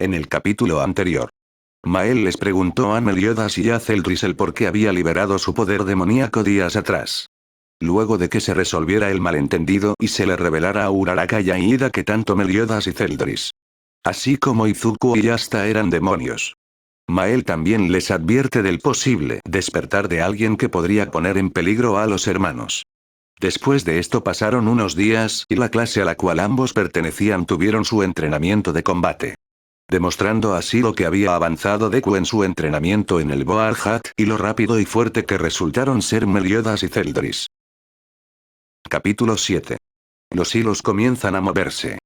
En el capítulo anterior, Mael les preguntó a Meliodas y a Celdris el por qué había liberado su poder demoníaco días atrás. Luego de que se resolviera el malentendido y se le revelara a Uraraka y a Ida que tanto Meliodas y Celdris, así como Izuku y Asta eran demonios, Mael también les advierte del posible despertar de alguien que podría poner en peligro a los hermanos. Después de esto pasaron unos días y la clase a la cual ambos pertenecían tuvieron su entrenamiento de combate, demostrando así lo que había avanzado Deku en su entrenamiento en el Boar Hat y lo rápido y fuerte que resultaron ser Meliodas y Celdris. Capítulo 7. Los hilos comienzan a moverse.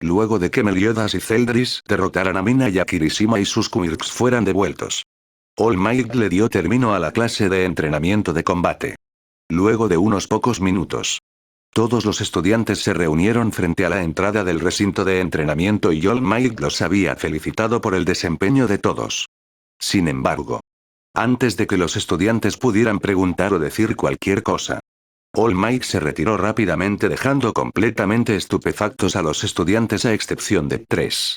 Luego de que Meliodas y Celdris derrotaran a Mina y a Kirishima y sus quirks fueran devueltos, All Might le dio término a la clase de entrenamiento de combate. Luego de unos pocos minutos, todos los estudiantes se reunieron frente a la entrada del recinto de entrenamiento y All Might los había felicitado por el desempeño de todos. Sin embargo, antes de que los estudiantes pudieran preguntar o decir cualquier cosa, All Might se retiró rápidamente dejando completamente estupefactos a los estudiantes a excepción de 3.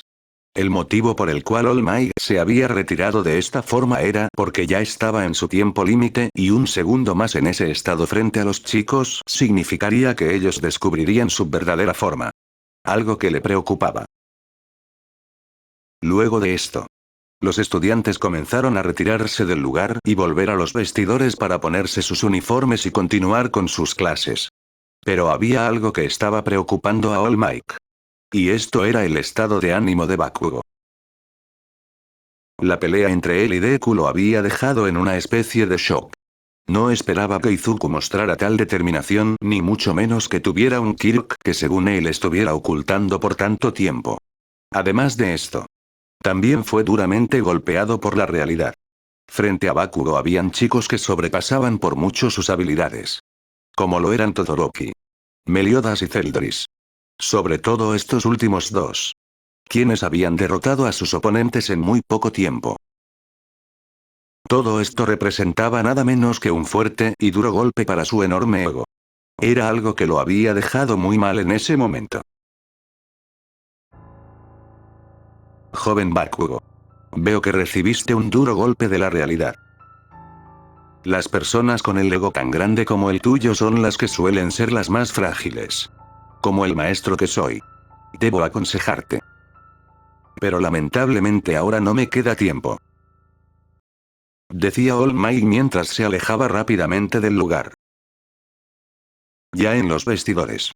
El motivo por el cual All Might se había retirado de esta forma era porque ya estaba en su tiempo límite y un segundo más en ese estado frente a los chicos significaría que ellos descubrirían su verdadera forma. Algo que le preocupaba. Luego de esto, los estudiantes comenzaron a retirarse del lugar y volver a los vestidores para ponerse sus uniformes y continuar con sus clases. Pero había algo que estaba preocupando a All Might. Y esto era el estado de ánimo de Bakugo. La pelea entre él y Deku lo había dejado en una especie de shock. No esperaba que Izuku mostrara tal determinación ni mucho menos que tuviera un quirk que según él estuviera ocultando por tanto tiempo. Además de esto, también fue duramente golpeado por la realidad. Frente a Bakugo habían chicos que sobrepasaban por mucho sus habilidades. Como lo eran Todoroki, Meliodas y Celdris. Sobre todo estos últimos dos, quienes habían derrotado a sus oponentes en muy poco tiempo. Todo esto representaba nada menos que un fuerte y duro golpe para su enorme ego. Era algo que lo había dejado muy mal en ese momento. Joven Bakugo, veo que recibiste un duro golpe de la realidad. Las personas con el ego tan grande como el tuyo son las que suelen ser las más frágiles. Como el maestro que soy, debo aconsejarte. Pero lamentablemente ahora no me queda tiempo, decía All Might mientras se alejaba rápidamente del lugar. Ya en los vestidores,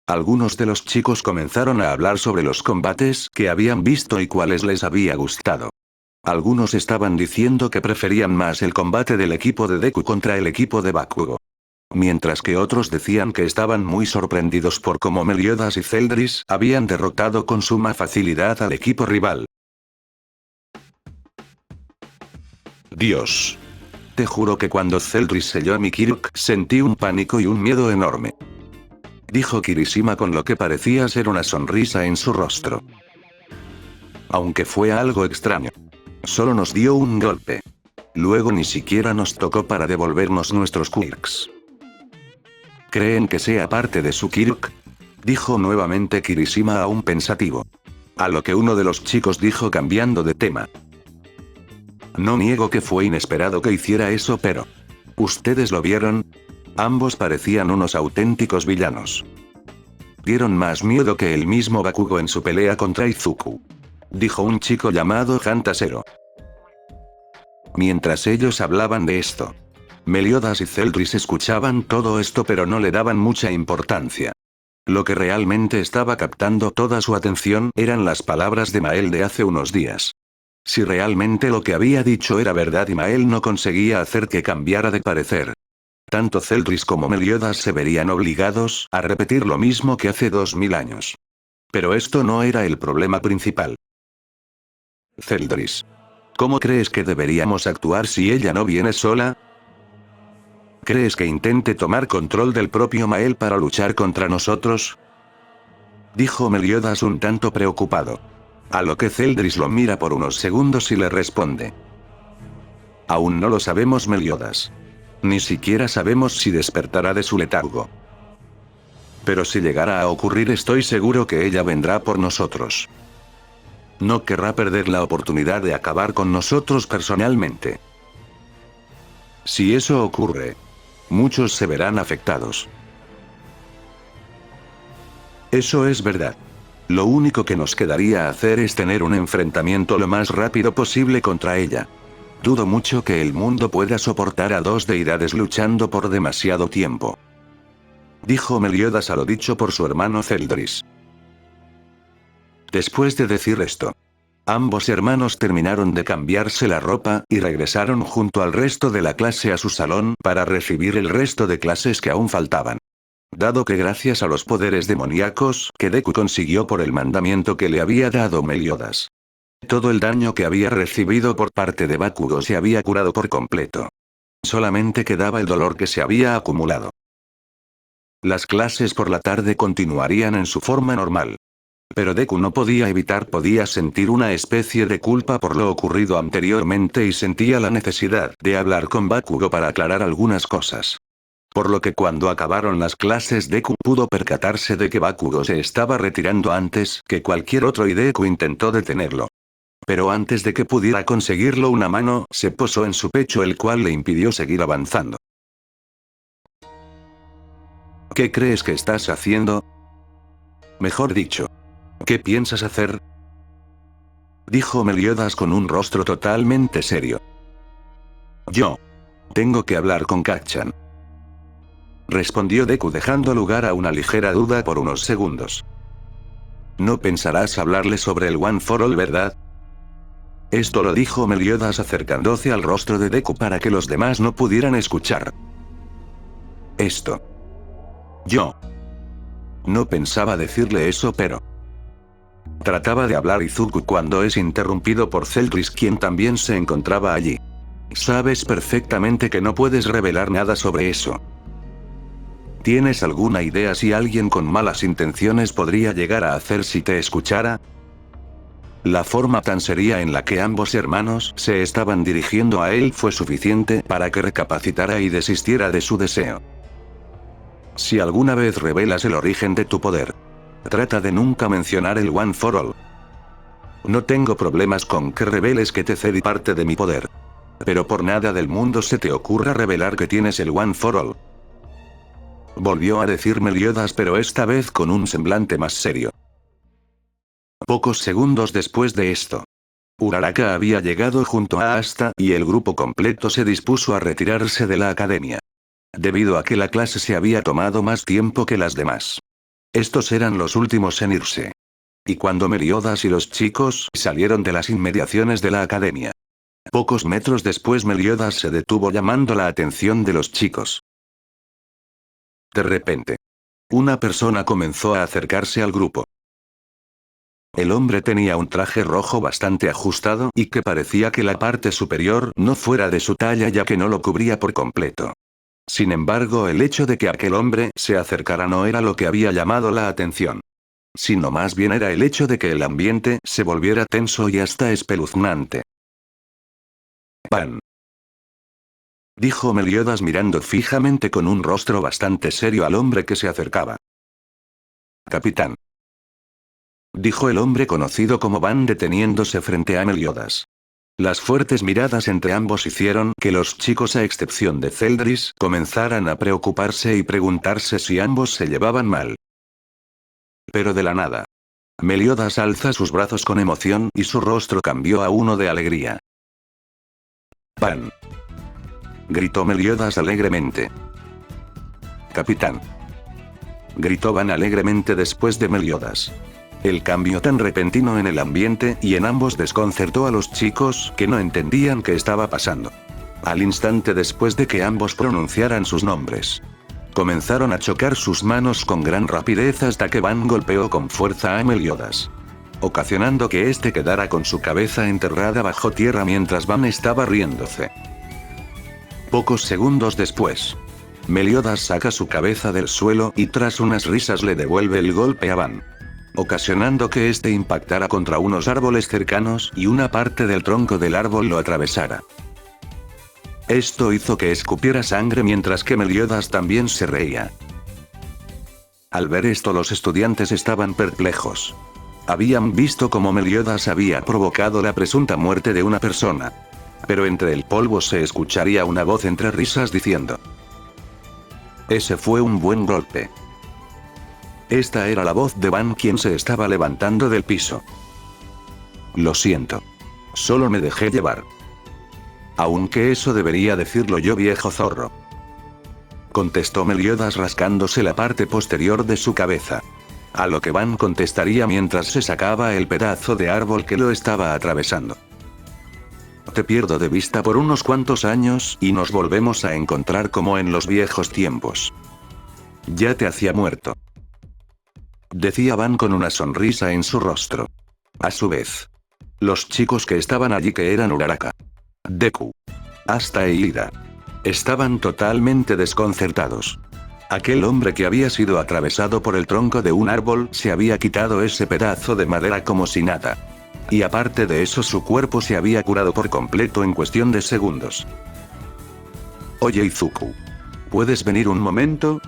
algunos de los chicos comenzaron a hablar sobre los combates que habían visto y cuáles les había gustado. Algunos estaban diciendo que preferían más el combate del equipo de Deku contra el equipo de Bakugo, mientras que otros decían que estaban muy sorprendidos por cómo Meliodas y Celdris habían derrotado con suma facilidad al equipo rival. Dios. Te juro que cuando Celdris selló mi quirk sentí un pánico y un miedo enorme, dijo Kirishima con lo que parecía ser una sonrisa en su rostro. Aunque fue algo extraño. Solo nos dio un golpe. Luego ni siquiera nos tocó para devolvernos nuestros quirks. ¿Creen que sea parte de su quirk?, dijo nuevamente Kirishima aún pensativo. A lo que uno de los chicos dijo cambiando de tema. No niego que fue inesperado que hiciera eso, pero ¿ustedes lo vieron? Ambos parecían unos auténticos villanos. Dieron más miedo que el mismo Bakugo en su pelea contra Izuku, dijo un chico llamado Hantasero. Mientras ellos hablaban de esto, Meliodas y Celdris escuchaban todo esto pero no le daban mucha importancia. Lo que realmente estaba captando toda su atención eran las palabras de Mael de hace unos días. Si realmente lo que había dicho era verdad y Mael no conseguía hacer que cambiara de parecer, tanto Celdris como Meliodas se verían obligados a repetir lo mismo que hace 2000 años. Pero esto no era el problema principal. Celdris, ¿cómo crees que deberíamos actuar si ella no viene sola? ¿Crees que intente tomar control del propio Mael para luchar contra nosotros?, dijo Meliodas un tanto preocupado. A lo que Celdris lo mira por unos segundos y le responde. Aún no lo sabemos, Meliodas. Ni siquiera sabemos si despertará de su letargo. Pero si llegara a ocurrir estoy seguro que ella vendrá por nosotros. No querrá perder la oportunidad de acabar con nosotros personalmente. Si eso ocurre, muchos se verán afectados. Eso es verdad. Lo único que nos quedaría hacer es tener un enfrentamiento lo más rápido posible contra ella. Dudo mucho que el mundo pueda soportar a dos deidades luchando por demasiado tiempo. Dijo Meliodas a lo dicho por su hermano Celdris. Después de decir esto, ambos hermanos terminaron de cambiarse la ropa y regresaron junto al resto de la clase a su salón para recibir el resto de clases que aún faltaban. Dado que gracias a los poderes demoníacos que Deku consiguió por el mandamiento que le había dado Meliodas, todo el daño que había recibido por parte de Bakugo se había curado por completo. Solamente quedaba el dolor que se había acumulado. Las clases por la tarde continuarían en su forma normal. Pero Deku no podía podía sentir una especie de culpa por lo ocurrido anteriormente y sentía la necesidad de hablar con Bakugo para aclarar algunas cosas. Por lo que cuando acabaron las clases Deku pudo percatarse de que Bakugo se estaba retirando antes que cualquier otro y Deku intentó detenerlo. Pero antes de que pudiera conseguirlo una mano se posó en su pecho el cual le impidió seguir avanzando. ¿Qué crees que estás haciendo? Mejor dicho, ¿qué piensas hacer? Dijo Meliodas con un rostro totalmente serio. Yo tengo que hablar con Kacchan. Respondió Deku dejando lugar a una ligera duda por unos segundos. No pensarás hablarle sobre el One for All, ¿verdad? Esto lo dijo Meliodas acercándose al rostro de Deku para que los demás no pudieran escuchar. Esto. Yo no pensaba decirle eso, pero trataba de hablar Izuku cuando es interrumpido por Celdris, quien también se encontraba allí. Sabes perfectamente que no puedes revelar nada sobre eso. ¿Tienes alguna idea si alguien con malas intenciones podría llegar a hacer si te escuchara? La forma tan seria en la que ambos hermanos se estaban dirigiendo a él fue suficiente para que recapacitara y desistiera de su deseo. Si alguna vez revelas el origen de tu poder, trata de nunca mencionar el One for All. No tengo problemas con que reveles que te cedí parte de mi poder. Pero por nada del mundo se te ocurra revelar que tienes el One for All. Volvió a decir Meliodas, pero esta vez con un semblante más serio. Pocos segundos después de esto, Uraraka había llegado junto a Asta y el grupo completo se dispuso a retirarse de la academia. Debido a que la clase se había tomado más tiempo que las demás. Estos eran los últimos en irse. Y cuando Meliodas y los chicos salieron de las inmediaciones de la academia, pocos metros después Meliodas se detuvo llamando la atención de los chicos. De repente, una persona comenzó a acercarse al grupo. El hombre tenía un traje rojo bastante ajustado y que parecía que la parte superior no fuera de su talla ya que no lo cubría por completo. Sin embargo, el hecho de que aquel hombre se acercara no era lo que había llamado la atención. Sino más bien era el hecho de que el ambiente se volviera tenso y hasta espeluznante. Pan. Dijo Meliodas mirando fijamente con un rostro bastante serio al hombre que se acercaba. Capitán. Dijo el hombre conocido como Van deteniéndose frente a Meliodas. Las fuertes miradas entre ambos hicieron que los chicos, a excepción de Celdris, comenzaran a preocuparse y preguntarse si ambos se llevaban mal. Pero de la nada, Meliodas alza sus brazos con emoción y su rostro cambió a uno de alegría. ¡Pan! Gritó Meliodas alegremente. Capitán. Gritó Van alegremente después de Meliodas. El cambio tan repentino en el ambiente y en ambos desconcertó a los chicos que no entendían qué estaba pasando. Al instante después de que ambos pronunciaran sus nombres, comenzaron a chocar sus manos con gran rapidez hasta que Van golpeó con fuerza a Meliodas, ocasionando que éste quedara con su cabeza enterrada bajo tierra mientras Van estaba riéndose. Pocos segundos después, Meliodas saca su cabeza del suelo y tras unas risas le devuelve el golpe a Van, ocasionando que éste impactara contra unos árboles cercanos y una parte del tronco del árbol lo atravesara. Esto hizo que escupiera sangre mientras que Meliodas también se reía. Al ver esto los estudiantes estaban perplejos. Habían visto cómo Meliodas había provocado la presunta muerte de una persona. Pero entre el polvo se escucharía una voz entre risas diciendo: ese fue un buen golpe. Esta era la voz de Van, quien se estaba levantando del piso. Lo siento. Solo me dejé llevar. Aunque eso debería decirlo yo, viejo zorro. Contestó Meliodas rascándose la parte posterior de su cabeza. A lo que Van contestaría mientras se sacaba el pedazo de árbol que lo estaba atravesando. Te pierdo de vista por unos cuantos años y nos volvemos a encontrar como en los viejos tiempos. Ya te hacía muerto. Decía Van con una sonrisa en su rostro. A su vez, los chicos que estaban allí, que eran Uraraka, Deku, Asta e Ida, estaban totalmente desconcertados. Aquel hombre que había sido atravesado por el tronco de un árbol se había quitado ese pedazo de madera como si nada. Y aparte de eso, su cuerpo se había curado por completo en cuestión de segundos. Oye Izuku, ¿puedes venir un momento?,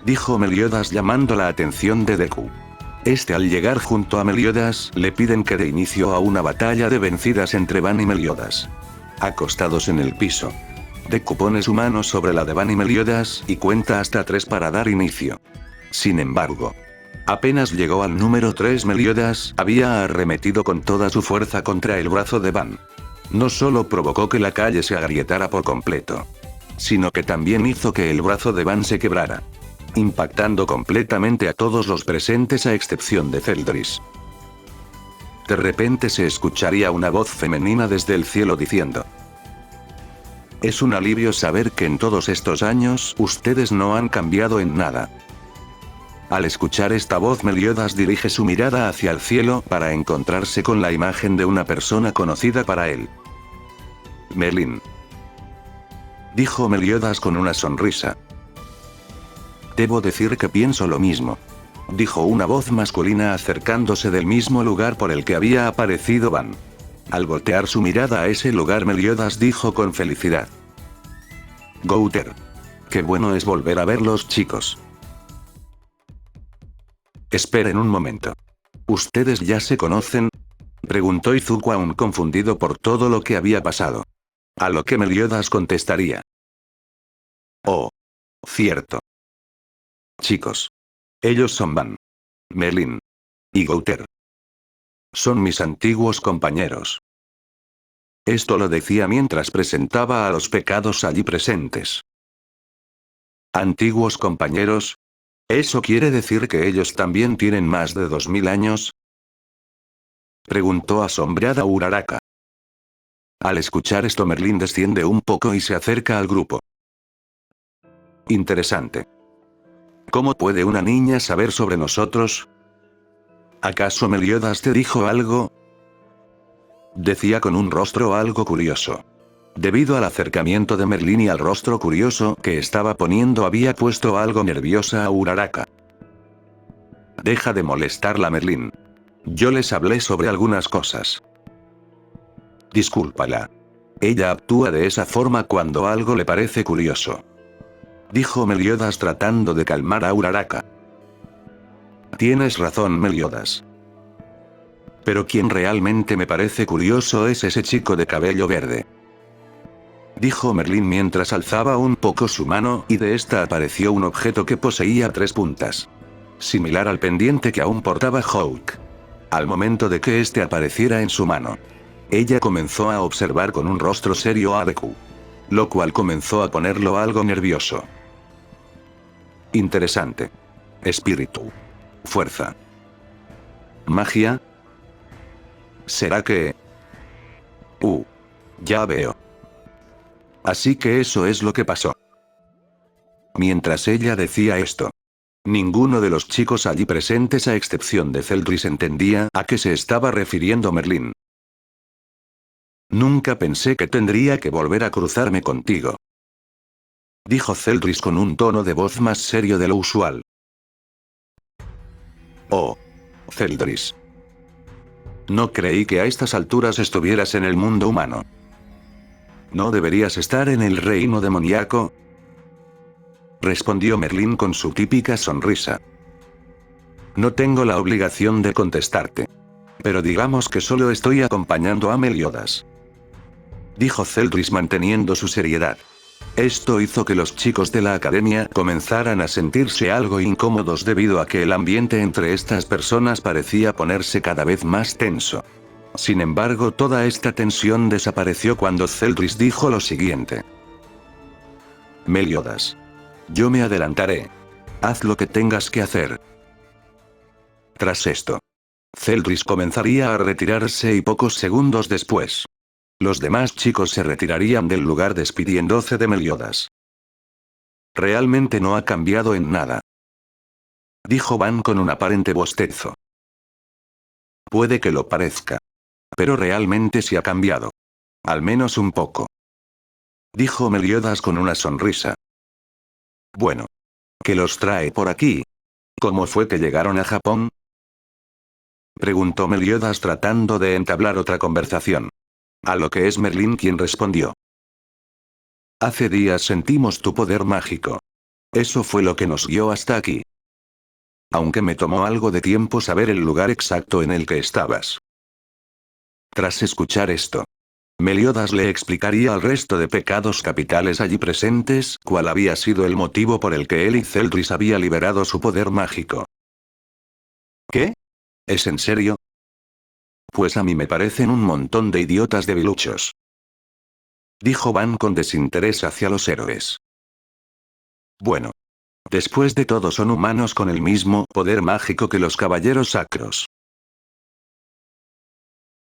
dijo Meliodas llamando la atención de Deku. Al llegar junto a Meliodas, le piden que dé inicio a una batalla de vencidas entre Van y Meliodas. Acostados en el piso, Deku pone su mano sobre la de Van y Meliodas y cuenta hasta 3 para dar inicio. Sin embargo, apenas llegó al número 3, Meliodas había arremetido con toda su fuerza contra el brazo de Van. No solo provocó que la calle se agrietara por completo, sino que también hizo que el brazo de Van se quebrara, impactando completamente a todos los presentes a excepción de Zeldris. De repente se escucharía una voz femenina desde el cielo diciendo: es un alivio saber que en todos estos años ustedes no han cambiado en nada. Al escuchar esta voz, Meliodas dirige su mirada hacia el cielo para encontrarse con la imagen de una persona conocida para él. Merlin, dijo Meliodas con una sonrisa. Debo decir que pienso lo mismo, dijo una voz masculina acercándose del mismo lugar por el que había aparecido Van. Al voltear su mirada a ese lugar, Meliodas dijo con felicidad: Gouter. Qué bueno es volver a verlos, chicos. Esperen un momento. ¿Ustedes ya se conocen?, preguntó Izuku, aún confundido por todo lo que había pasado. A lo que Meliodas contestaría: oh, cierto. Chicos, ellos son Van, Merlin y Gouter. Son mis antiguos compañeros. Esto lo decía mientras presentaba a los pecados allí presentes. ¿Antiguos compañeros? ¿Eso quiere decir que ellos también tienen más de 2000 años? Preguntó asombrada Uraraka. Al escuchar esto, Merlin desciende un poco y se acerca al grupo. Interesante. ¿Cómo puede una niña saber sobre nosotros? ¿Acaso Meliodas te dijo algo?, decía con un rostro algo curioso. Debido al acercamiento de Merlin y al rostro curioso que estaba poniendo, había puesto algo nerviosa a Uraraka. Deja de molestarla, Merlin. Yo les hablé sobre algunas cosas. Discúlpala. Ella actúa de esa forma cuando algo le parece curioso, dijo Meliodas tratando de calmar a Uraraka. Tienes razón, Meliodas. Pero quien realmente me parece curioso es ese chico de cabello verde, dijo Merlin mientras alzaba un poco su mano y de esta apareció un objeto que poseía 3 puntas, similar al pendiente que aún portaba Hawk. Al momento de que este apareciera en su mano, ella comenzó a observar con un rostro serio a Deku, lo cual comenzó a ponerlo algo nervioso. Interesante. Espíritu. Fuerza. Magia. ¿Será que...? Ya veo. Así que eso es lo que pasó. Mientras ella decía esto, ninguno de los chicos allí presentes, a excepción de Zeldris, entendía a qué se estaba refiriendo Merlin. Nunca pensé que tendría que volver a cruzarme contigo, dijo Zeldris con un tono de voz más serio de lo usual. Oh, Zeldris. No creí que a estas alturas estuvieras en el mundo humano. ¿No deberías estar en el reino demoníaco?, respondió Merlin con su típica sonrisa. No tengo la obligación de contestarte. Pero digamos que solo estoy acompañando a Meliodas. Dijo Zeldris manteniendo su seriedad. Esto hizo que los chicos de la academia comenzaran a sentirse algo incómodos debido a que el ambiente entre estas personas parecía ponerse cada vez más tenso. Sin embargo, toda esta tensión desapareció cuando Zeldris dijo lo siguiente. Meliodas. Yo me adelantaré. Haz lo que tengas que hacer. Tras esto, Zeldris comenzaría a retirarse y pocos segundos después, los demás chicos se retirarían del lugar despidiéndose de Meliodas. Realmente no ha cambiado en nada. Dijo Van con un aparente bostezo. Puede que lo parezca. Pero realmente sí ha cambiado. Al menos un poco. Dijo Meliodas con una sonrisa. Bueno. ¿Qué los trae por aquí? ¿Cómo fue que llegaron a Japón? Preguntó Meliodas tratando de entablar otra conversación. A lo que es Merlín quien respondió. Hace días sentimos tu poder mágico. Eso fue lo que nos guió hasta aquí. Aunque me tomó algo de tiempo saber el lugar exacto en el que estabas. Tras escuchar esto, Meliodas le explicaría al resto de pecados capitales allí presentes cuál había sido el motivo por el que él y Zeldris había liberado su poder mágico. ¿Qué? ¿Es en serio? Pues a mí me parecen un montón de idiotas debiluchos. Dijo Van con desinterés hacia los héroes. Bueno. Después de todo son humanos con el mismo poder mágico que los caballeros sacros.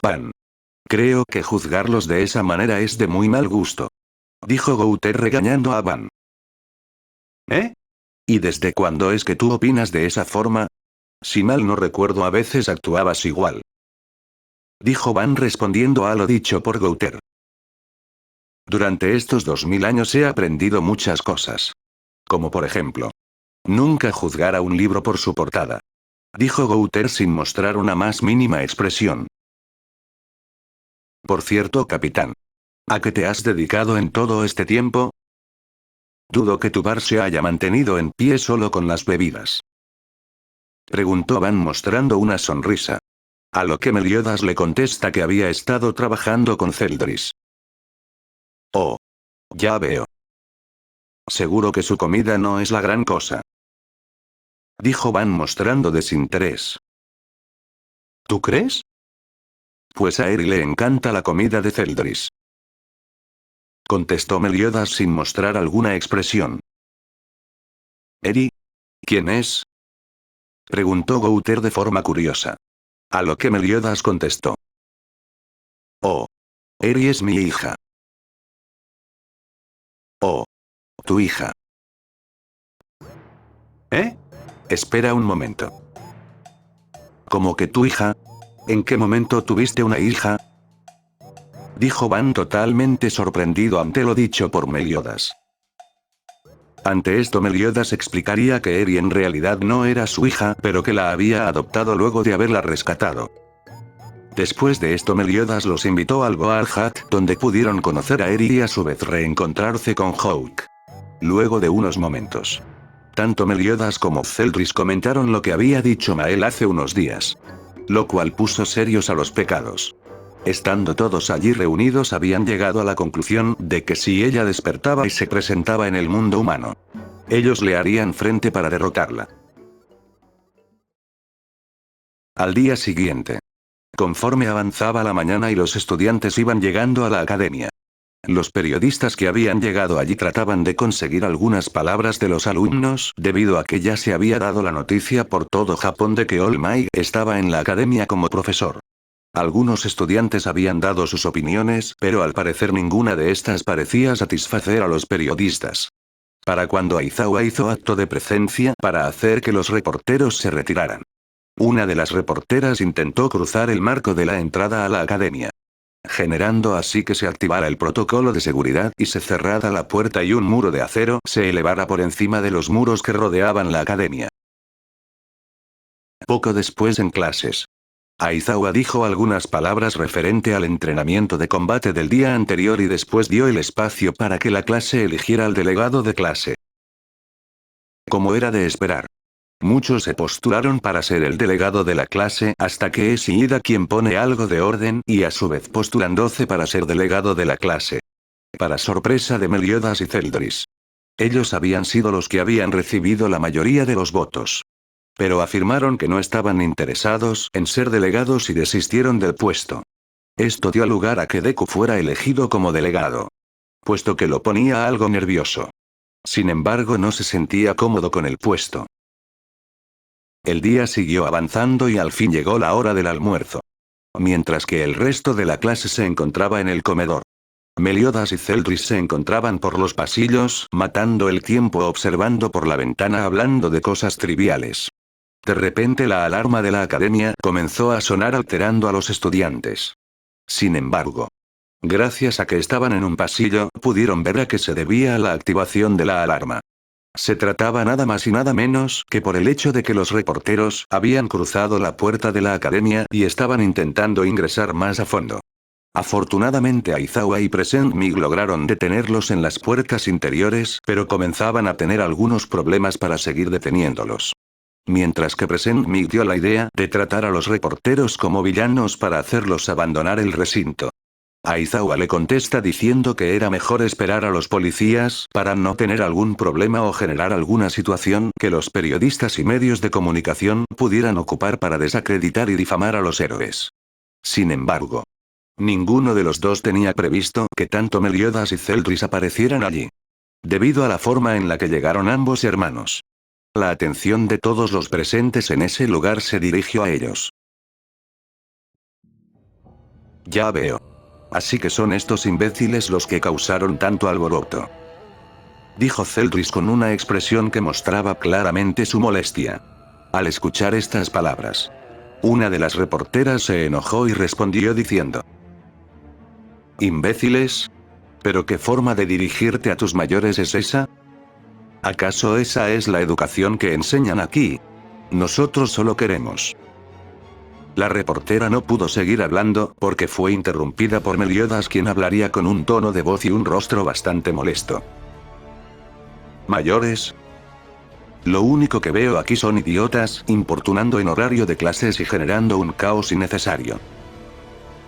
Van. Creo que juzgarlos de esa manera es de muy mal gusto. Dijo Gouter regañando a Van. ¿Eh? ¿Y desde cuándo es que tú opinas de esa forma? Si mal no recuerdo a veces actuabas igual. Dijo Van respondiendo a lo dicho por Gouter. Durante estos 2000 años he aprendido muchas cosas. Como por ejemplo. Nunca juzgar a un libro por su portada. Dijo Gouter sin mostrar una más mínima expresión. Por cierto, capitán. ¿A qué te has dedicado en todo este tiempo? Dudo que tu bar se haya mantenido en pie solo con las bebidas. Preguntó Van mostrando una sonrisa. A lo que Meliodas le contesta que había estado trabajando con Zeldris. Oh. Ya veo. Seguro que su comida no es la gran cosa. Dijo Van mostrando desinterés. ¿Tú crees? Pues a Eri le encanta la comida de Zeldris. Contestó Meliodas sin mostrar alguna expresión. ¿Eri? ¿Quién es? Preguntó Gouter de forma curiosa. A lo que Meliodas contestó. Oh. Eri es mi hija. Oh. Tu hija. ¿Eh? Espera un momento. ¿Cómo que tu hija? ¿En qué momento tuviste una hija? Dijo Van totalmente sorprendido ante lo dicho por Meliodas. Ante esto Meliodas explicaría que Eri en realidad no era su hija, pero que la había adoptado luego de haberla rescatado. Después de esto Meliodas los invitó al Boar Hat, donde pudieron conocer a Eri y a su vez reencontrarse con Hawk. Luego de unos momentos. Tanto Meliodas como Zeldris comentaron lo que había dicho Mael hace unos días. Lo cual puso serios a los pecados. Estando todos allí reunidos habían llegado a la conclusión de que si ella despertaba y se presentaba en el mundo humano, ellos le harían frente para derrotarla. Al día siguiente. Conforme avanzaba la mañana y los estudiantes iban llegando a la academia. Los periodistas que habían llegado allí trataban de conseguir algunas palabras de los alumnos, debido a que ya se había dado la noticia por todo Japón de que All Might estaba en la academia como profesor. Algunos estudiantes habían dado sus opiniones, pero al parecer ninguna de estas parecía satisfacer a los periodistas. Para cuando Aizawa hizo acto de presencia para hacer que los reporteros se retiraran. Una de las reporteras intentó cruzar el marco de la entrada a la academia, generando así que se activara el protocolo de seguridad y se cerrara la puerta y un muro de acero se elevara por encima de los muros que rodeaban la academia. Poco después en clases, Aizawa dijo algunas palabras referente al entrenamiento de combate del día anterior y después dio el espacio para que la clase eligiera al delegado de clase. Como era de esperar. Muchos se postularon para ser el delegado de la clase hasta que es Ida quien pone algo de orden y a su vez postulan 12 para ser delegado de la clase. Para sorpresa de Meliodas y Celdris. Ellos habían sido los que habían recibido la mayoría de los votos. Pero afirmaron que no estaban interesados en ser delegados y desistieron del puesto. Esto dio lugar a que Deku fuera elegido como delegado. Puesto que lo ponía algo nervioso. Sin embargo, no se sentía cómodo con el puesto. El día siguió avanzando y al fin llegó la hora del almuerzo. Mientras que el resto de la clase se encontraba en el comedor. Meliodas y Celdris se encontraban por los pasillos, matando el tiempo observando por la ventana hablando de cosas triviales. De repente la alarma de la academia comenzó a sonar alterando a los estudiantes. Sin embargo, gracias a que estaban en un pasillo, pudieron ver a qué se debía la activación de la alarma. Se trataba nada más y nada menos que por el hecho de que los reporteros habían cruzado la puerta de la academia y estaban intentando ingresar más a fondo. Afortunadamente Aizawa y Present Mig lograron detenerlos en las puertas interiores, pero comenzaban a tener algunos problemas para seguir deteniéndolos. Mientras que Present Mig dio la idea de tratar a los reporteros como villanos para hacerlos abandonar el recinto. Aizawa le contesta diciendo que era mejor esperar a los policías para no tener algún problema o generar alguna situación que los periodistas y medios de comunicación pudieran ocupar para desacreditar y difamar a los héroes. Sin embargo, ninguno de los dos tenía previsto que tanto Meliodas y Celdris aparecieran allí. Debido a la forma en la que llegaron ambos hermanos. La atención de todos los presentes en ese lugar se dirigió a ellos. Ya veo. Así que son estos imbéciles los que causaron tanto alboroto. Dijo Celdris con una expresión que mostraba claramente su molestia. Al escuchar estas palabras, una de las reporteras se enojó y respondió diciendo: ¿Imbéciles? ¿Pero qué forma de dirigirte a tus mayores es esa? ¿Acaso esa es la educación que enseñan aquí? Nosotros solo queremos. La reportera no pudo seguir hablando porque fue interrumpida por Meliodas, quien hablaría con un tono de voz y un rostro bastante molesto. ¿Mayores? Lo único que veo aquí son idiotas, importunando en horario de clases y generando un caos innecesario.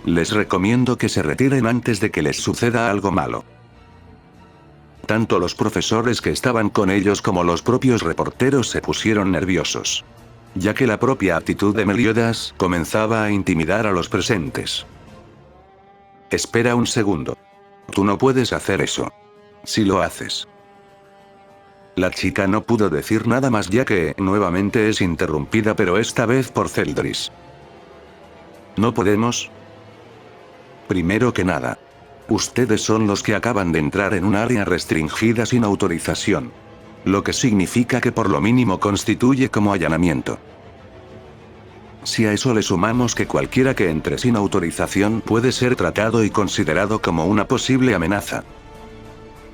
Les recomiendo que se retiren antes de que les suceda algo malo. Tanto los profesores que estaban con ellos como los propios reporteros se pusieron nerviosos. Ya que la propia actitud de Meliodas comenzaba a intimidar a los presentes. Espera un segundo. Tú no puedes hacer eso. Si lo haces. La chica no pudo decir nada más ya que nuevamente es interrumpida, pero esta vez por Celdris. ¿No podemos? Primero que nada. Ustedes son los que acaban de entrar en un área restringida sin autorización. Lo que significa que por lo mínimo constituye como allanamiento. Si a eso le sumamos que cualquiera que entre sin autorización puede ser tratado y considerado como una posible amenaza.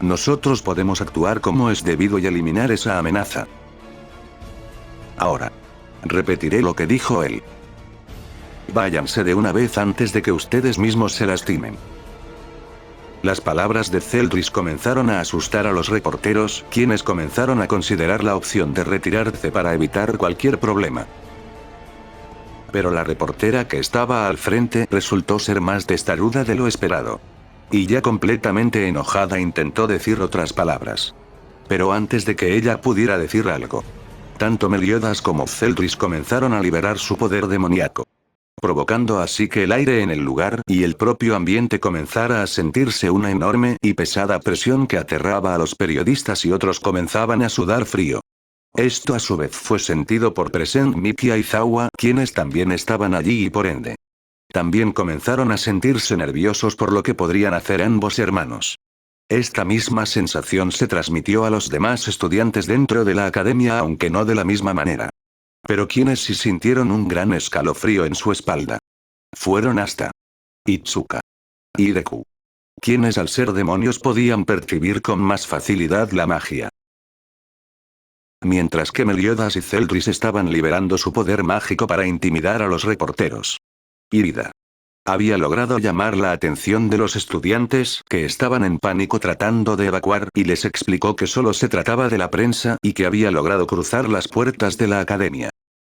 Nosotros podemos actuar como es debido y eliminar esa amenaza. Ahora. Repetiré lo que dijo él. Váyanse de una vez antes de que ustedes mismos se lastimen. Las palabras de Celdris comenzaron a asustar a los reporteros, quienes comenzaron a considerar la opción de retirarse para evitar cualquier problema. Pero la reportera que estaba al frente resultó ser más testaruda de lo esperado. Y ya completamente enojada intentó decir otras palabras. Pero antes de que ella pudiera decir algo, tanto Meliodas como Celdris comenzaron a liberar su poder demoníaco. Provocando así que el aire en el lugar y el propio ambiente comenzara a sentirse una enorme y pesada presión que aterraba a los periodistas y otros comenzaban a sudar frío. Esto a su vez fue sentido por Present Mickey y Aizawa, quienes también estaban allí y por ende. También comenzaron a sentirse nerviosos por lo que podrían hacer ambos hermanos. Esta misma sensación se transmitió a los demás estudiantes dentro de la academia, aunque no de la misma manera. Pero quienes sí sintieron un gran escalofrío en su espalda. Fueron hasta Itsuka y Deku. Quienes al ser demonios podían percibir con más facilidad la magia. Mientras que Meliodas y Celdris estaban liberando su poder mágico para intimidar a los reporteros. Ida. Había logrado llamar la atención de los estudiantes, que estaban en pánico tratando de evacuar, y les explicó que solo se trataba de la prensa y que había logrado cruzar las puertas de la academia.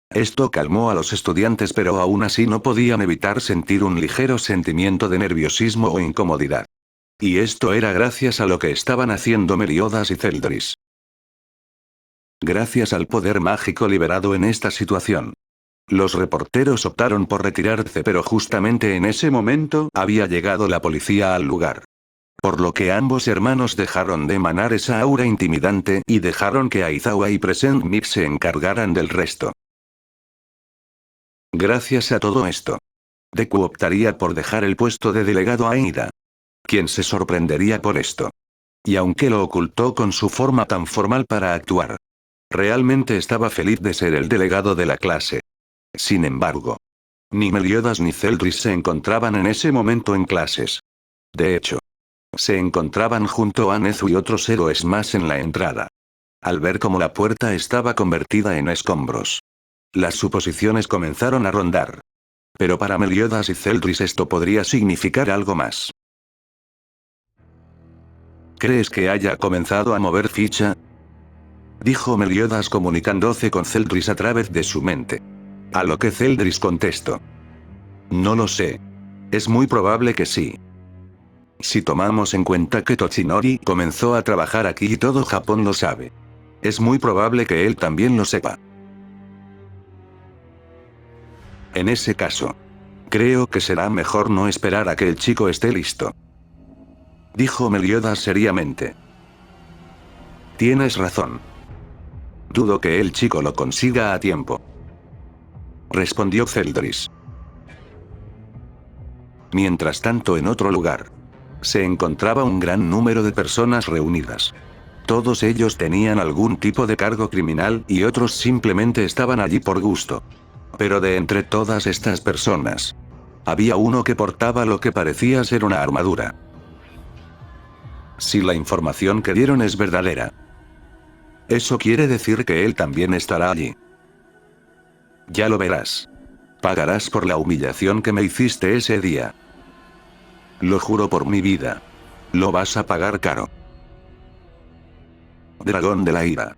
Esto calmó a los estudiantes, pero aún así no podían evitar sentir un ligero sentimiento de nerviosismo o incomodidad. Y esto era gracias a lo que estaban haciendo Meliodas y Celdris. Gracias al poder mágico liberado en esta situación. Los reporteros optaron por retirarse, pero justamente en ese momento había llegado la policía al lugar. Por lo que ambos hermanos dejaron de emanar esa aura intimidante y dejaron que Aizawa y Present Mix se encargaran del resto. Gracias a todo esto, Deku optaría por dejar el puesto de delegado a Aida. ¿Quién se sorprendería por esto? Y aunque lo ocultó con su forma tan formal para actuar, realmente estaba feliz de ser el delegado de la clase. Sin embargo, ni Meliodas ni Celdris se encontraban en ese momento en clases. De hecho, se encontraban junto a Nezu y otros héroes más en la entrada. Al ver cómo la puerta estaba convertida en escombros, las suposiciones comenzaron a rondar. Pero para Meliodas y Celdris esto podría significar algo más. ¿Crees que haya comenzado a mover ficha?, dijo Meliodas comunicándose con Celdris a través de su mente. A lo que Celdris contestó: no lo sé. Es muy probable que sí. Si tomamos en cuenta que Tochinori comenzó a trabajar aquí y todo Japón lo sabe, es muy probable que él también lo sepa. En ese caso, creo que será mejor no esperar a que el chico esté listo, dijo Meliodas seriamente. Tienes razón. Dudo que el chico lo consiga a tiempo, respondió Celdris. Mientras tanto, en otro lugar, se encontraba un gran número de personas reunidas. Todos ellos tenían algún tipo de cargo criminal y otros simplemente estaban allí por gusto. Pero de entre todas estas personas, había uno que portaba lo que parecía ser una armadura. Si la información que dieron es verdadera, eso quiere decir que él también estará allí. Ya lo verás. Pagarás por la humillación que me hiciste ese día. Lo juro por mi vida. Lo vas a pagar caro. Dragón de la ira.